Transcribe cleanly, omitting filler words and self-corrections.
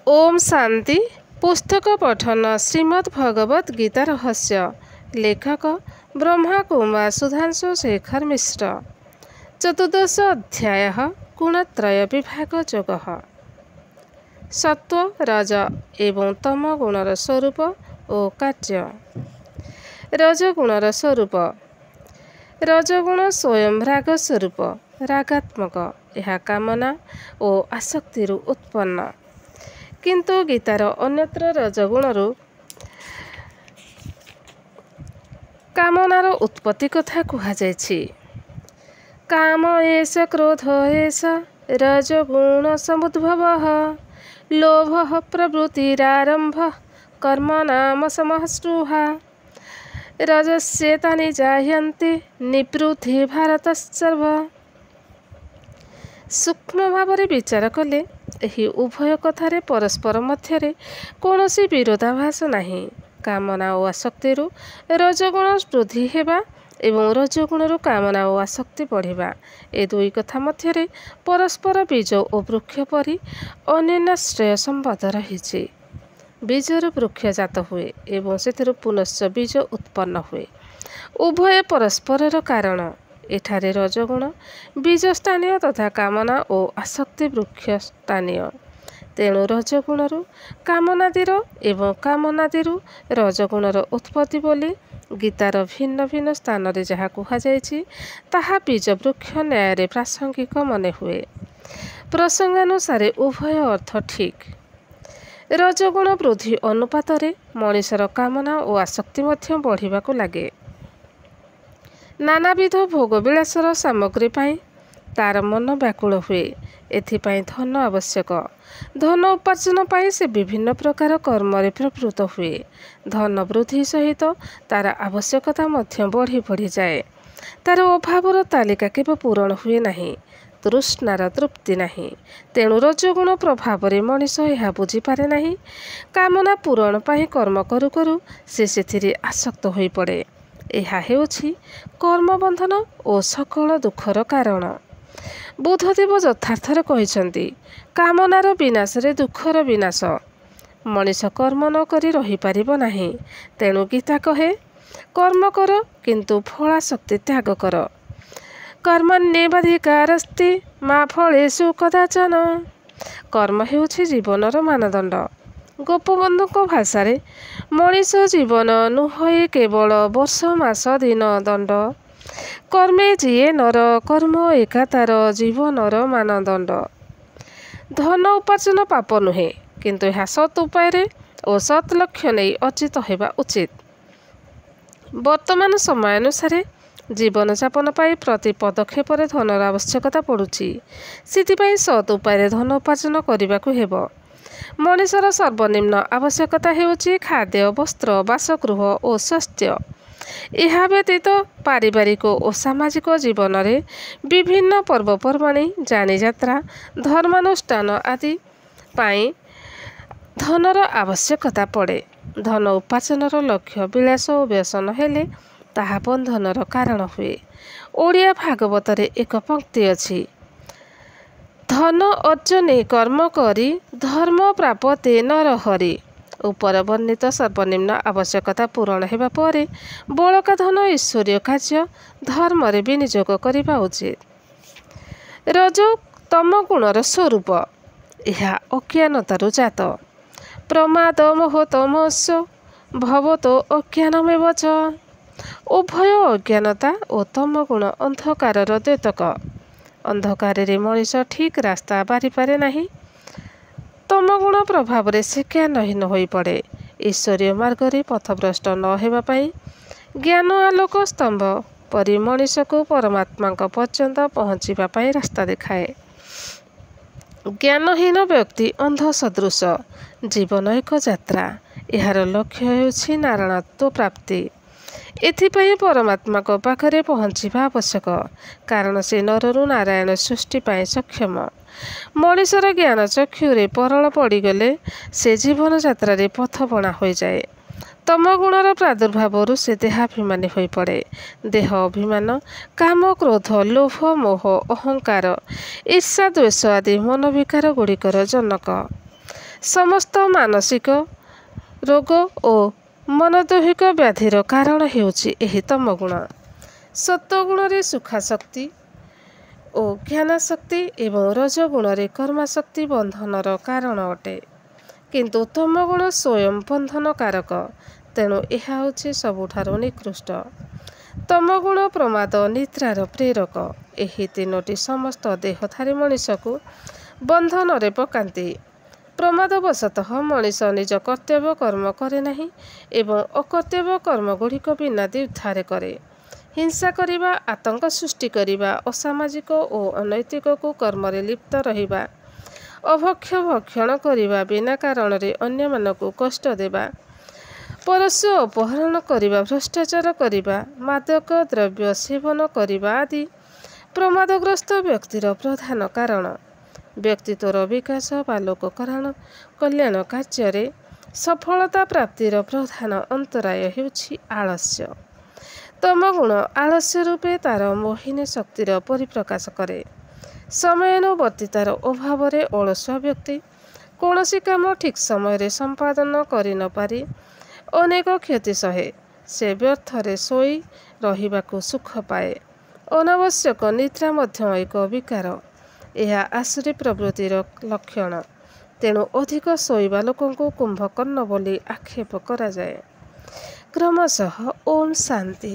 ओम शांति। पुस्तक पठन श्रीमद् भगवद गीता रहस्य। लेखक ब्रह्मा कुमार सुधांशु शेखर मिश्र। चतुर्दश अध्याय गुणत्रय विभाग योग। सत्व रज एवं तम गुणर स्वरूप और कार्य। रजगुणर स्वरूप। रजगुण स्वयं राग स्वरूप रागात्मक। यह कामना और आसक्ति उत्पन्न। किंतु गीतार अन्यत्र रजगुणरू कामनार उत्पत्ति कथा कुहाଯାଇଛି। काम एष क्रोध एष रजगुण समुद्भवः लोभ प्रवृत्तिरारंभ कर्म नाम समस्पृहा रजस्येतानि जायन्ते निवृत्ति भारतस्सर्व। सूक्ष्म भावरे विचार कले एही उभय कथारे परस्पर मध्यरे कौनसी विरोधाभास नाही। कामना और आसक्ति रजगुण वृद्धि हेबा एवं रजगुणरू कामना और आसक्ति बढ़िबा ए दुई कथा मध्यरे परस्पर बीज और वृक्ष परि अन्योन्याश्रय संबंध रहिछि। बीजरू वृक्ष जात हुए एवं सेथिरु पुनश्च बीज उत्पन्न हुए। उभय परस्परर कारण। एठारे रजगुण बीज स्थानीय तथा कामना और आसक्ति वृक्ष स्थानीय। तेणु रजगुणरू कामनादीर एवं कामनादीरू रजगुणर उत्पत्ति बोली गीतार भिन्न भिन्न स्थान रे जहा कुहाଯାଇଛି ताहा बीज वृक्ष न्याय प्रासंगिक मने हुए। प्रसंगानुसारे उभय अर्थ ठीक। रजगुण वृद्धि अनुपाତରେ मनिषर कामना और आसक्ति मध्य बढ़िबाकु लागे। नानाविध भोगविलासर सामग्री पाई तार मन व्याकुल हुए। एथिपाई धन आवश्यक। धन उपार्जन पाई से विभिन्न प्रकार कर्मरे प्रवृत्त हुए। धन वृद्धि सहित तार आवश्यकता मध्य बढ़ी बढ़ी जाए। तार अभावर तालिका केव पूरण हुए नहीं। तृष्णार तृप्ति नहीं। तेणु रजगुण प्रभाव मनीष यह बुझीपारे नहीं। कामना पूरण पाई कर्म करू करू से सेथिरे आसक्त होई पड़े। ଏହା ହେଉଛି କର୍ମବନ୍ଧନ ଓ ସକଳ ଦୁଃଖର କାରଣ। ବୁଦ୍ଧଦେବ ଯଥାର୍ଥରେ କହିଛନ୍ତି କାମନାର ବିନାଶରେ ଦୁଃଖର ବିନାଶ। ମଣିଷ କର୍ମ ନ କରି ରହିପାରିବ ନାହିଁ। ତେଣୁ ଗୀତା କହେ କର୍ମ କର କିନ୍ତୁ ଫଳାଶକ୍ତି ତ୍ୟାଗ କର। କର୍ମଣ୍ୟେବାଧିକାରସ୍ତେ ମା ଫଳେଷୁ କଦାଚନ। କର୍ମ ହେଉଛି ଜୀବନର ମାନଦଣ୍ଡ। ଗୋପବନ୍ଧୁଙ୍କ ଭାଷାରେ ମଣିଷ ଜୀବନ ନୁହେଁ କେବଳ ବର୍ଷ ମାସ ଦିନ ଦଣ୍ଡ। କର୍ମେ ଯିଏ ନର କର୍ମ ଏକା ତାର ଜୀବନର ମାନଦଣ୍ଡ। ଧନ ଉପାର୍ଜନ ପାପ ନୁହେଁ କିନ୍ତୁ ଏହା ସତ୍ ଉପାୟରେ ଓ ସତ୍ ଲକ୍ଷ୍ୟ ନେଇ ଅର୍ଜିତ ହେବା ଉଚିତ। ବର୍ତ୍ତମାନ ସମୟାନୁସାରେ ଜୀବନଯାପନ ପାଇଁ ପ୍ରତି ପଦକ୍ଷେପରେ ଧନର ଆବଶ୍ୟକତା ପଡ଼ୁଛି। ସେଥିପାଇଁ ସତ୍ ଉପାୟରେ ଧନ ଉପାର୍ଜନ କରିବାକୁ ହେବ। ମଣିଷର ସର୍ବନିମ୍ନ ଆବଶ୍ୟକତା ହେଉଛି ଖାଦ୍ୟ ବସ୍ତ୍ର ବାସଗୃହ ଓ ସ୍ୱାସ୍ଥ୍ୟ। ଏହା ବ୍ୟତୀତ ପାରିବାରିକ ଓ ସାମାଜିକ ଜୀବନରେ ବିଭିନ୍ନ ପର୍ବପର୍ବାଣି ଯାନିଯାତ୍ରା ଧର୍ମାନୁଷ୍ଠାନ ଆଦି ପାଇଁ ଧନର ଆବଶ୍ୟକତା ପଡ଼େ। ଧନ ଉପାର୍ଜନର ଲକ୍ଷ୍ୟ ବିଳାସ ଓ ବ୍ୟସନ ହେଲେ ତାହା ବନ୍ଧନର କାରଣ ହୁଏ। ଓଡ଼ିଆ ଭାଗବତରେ ଏକ ପଂକ୍ତି ଅଛି ଧନ ଅର୍ଜନେ କର୍ମ କରି ଧର୍ମ ପ୍ରାପତେ ନରହରି। ଉପର ବର୍ଣ୍ଣିତ ସର୍ବନିମ୍ନ ଆବଶ୍ୟକତା ପୂରଣ ହେବା ପରେ ବଳକା ଧନ ଈଶ୍ୱରୀୟ କାର୍ଯ୍ୟ ଧର୍ମରେ ବିନିଯୋଗ କରିବା ଉଚିତ। ରଜ ତମ ଗୁଣର ସ୍ୱରୂପ। ଏହା ଅଜ୍ଞାନତାରୁ ଜାତ। ପ୍ରମାଦ ମୋହ ତମସ୍ୟ ଭବତୋ ଅଜ୍ଞାନମେବ ଚ। ଉଭୟ ଅଜ୍ଞାନତା ଓ ତମ ଗୁଣ ଅନ୍ଧକାରର ଦ୍ୟୋତକ। ଅନ୍ଧକାରରେ ମଣିଷ ଠିକ୍ ରାସ୍ତା ବାରିପାରେ ନାହିଁ। ତମ ଗୁଣ ପ୍ରଭାବରେ ସେ ଜ୍ଞାନହୀନ ହୋଇପଡ଼େ। ଈଶ୍ୱରୀୟ ମାର୍ଗରେ ପଥଭ୍ରଷ୍ଟ ନ ହେବା ପାଇଁ ଜ୍ଞାନ ଆଲୋକ ସ୍ତମ୍ଭ ପରି ମଣିଷକୁ ପରମାତ୍ମାଙ୍କ ପର୍ଯ୍ୟନ୍ତ ପହଞ୍ଚିବା ପାଇଁ ରାସ୍ତା ଦେଖାଏ। ଜ୍ଞାନହୀନ ବ୍ୟକ୍ତି ଅନ୍ଧ ସଦୃଶ। ଜୀବନ ଏକ ଯାତ୍ରା। ଏହାର ଲକ୍ଷ୍ୟ ହେଉଛି ନାରାୟଣତ୍ୱ ପ୍ରାପ୍ତି। ଏଥିପାଇଁ ପରମାତ୍ମାଙ୍କ ପାଖରେ ପହଞ୍ଚିବା ଆବଶ୍ୟକ। କାରଣ ସେ ନରରୁ ନାରାୟଣ ସୃଷ୍ଟି ପାଇଁ ସକ୍ଷମ। ମଣିଷର ଜ୍ଞାନ ଚକ୍ଷୁରେ ପରଳ ପଡ଼ିଗଲେ ସେ ଜୀବନ ଯାତ୍ରାରେ ପଥବଣା ହୋଇଯାଏ। ତମ ଗୁଣର ପ୍ରାଦୁର୍ଭାବରୁ ସେ ଦେହାଭିମାନୀ ହୋଇପଡ଼େ। ଦେହ ଅଭିମାନ କାମ କ୍ରୋଧ ଲୋଭ ମୋହ ଅହଙ୍କାର ଈର୍ଷା ଦ୍ୱେଷ ଆଦି ମନୋବିକାର ଗୁଡ଼ିକର ଜନକ। ସମସ୍ତ ମାନସିକ ରୋଗ ଓ ମନଦୈହିକ ବ୍ୟାଧିର କାରଣ ହେଉଛି ଏହି ତମଗୁଣ। ସତ୍ୱଗୁଣରେ ସୁଖାସକ୍ତି ଓ ଜ୍ଞାନାସକ୍ତି ଏବଂ ରଜଗୁଣରେ କର୍ମାସକ୍ତି ବନ୍ଧନର କାରଣ ଅଟେ। କିନ୍ତୁ ତମଗୁଣ ସ୍ୱୟଂ ବନ୍ଧନକାରକ, ତେଣୁ ଏହା ହେଉଛି ସବୁଠାରୁ ନିକୃଷ୍ଟ। ତମଗୁଣ ପ୍ରମାଦ ନିଦ୍ରାର ପ୍ରେରକ। ଏହି ତିନୋଟି ସମସ୍ତ ଦେହଧାରୀ ମଣିଷକୁ ବନ୍ଧନରେ ପକାନ୍ତି। ପ୍ରମାଦବଶତଃ ମଣିଷ ନିଜ କର୍ତ୍ତବ୍ୟ କର୍ମ କରେ ନାହିଁ ଏବଂ ଅକର୍ତ୍ତବ୍ୟ କର୍ମଗୁଡ଼ିକ ବିନା ଦ୍ୱିଧାରେ କରେ। ହିଂସା କରିବା, ଆତଙ୍କ ସୃଷ୍ଟି କରିବା, ଅସାମାଜିକ ଓ ଅନୈତିକକୁ କର୍ମରେ ଲିପ୍ତ ରହିବା, ଅଭକ୍ଷ୍ୟ ଭକ୍ଷଣ କରିବା, ବିନା କାରଣରେ ଅନ୍ୟମାନଙ୍କୁ କଷ୍ଟ ଦେବା, ପରସ୍ୟ ଅପହରଣ କରିବା, ଭ୍ରଷ୍ଟାଚାର କରିବା, ମାଦକ ଦ୍ରବ୍ୟ ସେବନ କରିବା ଆଦି ପ୍ରମାଦଗ୍ରସ୍ତ ବ୍ୟକ୍ତିର ପ୍ରଧାନ କାରଣ। ବ୍ୟକ୍ତିତ୍ୱର ବିକାଶ ବା ଲୋକ କଲ୍ୟାଣ କାର୍ଯ୍ୟରେ ସଫଳତା ପ୍ରାପ୍ତିର ପ୍ରଧାନ ଅନ୍ତରାୟ ହେଉଛି ଆଳସ୍ୟ। ତମଗୁଣ ଆଳସ୍ୟ ରୂପେ ତାର ମୋହିନୀ ଶକ୍ତିର ପରିପ୍ରକାଶ କରେ। ସମୟାନୁବର୍ତ୍ତିତାର ଅଭାବରେ ଅଳସୁଆ ବ୍ୟକ୍ତି କୌଣସି କାମ ଠିକ୍ ସମୟରେ ସମ୍ପାଦନ କରି ନ ପାରି ଅନେକ କ୍ଷତି ସହେ। ସେ ବ୍ୟର୍ଥରେ ଶୋଇ ରହିବାକୁ ସୁଖ ପାଏ। ଅନାବଶ୍ୟକ ନିଦ୍ରା ମଧ୍ୟ ଏକ ବିକାର। ଏହା ଆସୁରୀ ପ୍ରବୃତ୍ତିର ଲକ୍ଷଣ। ତେଣୁ ଅଧିକ ଶୋଇବା ଲୋକଙ୍କୁ କୁମ୍ଭକର୍ଣ୍ଣ ବୋଲି ଆକ୍ଷେପ କରାଯାଏ। କ୍ରମଶଃ ଓମ୍ ଶାନ୍ତି।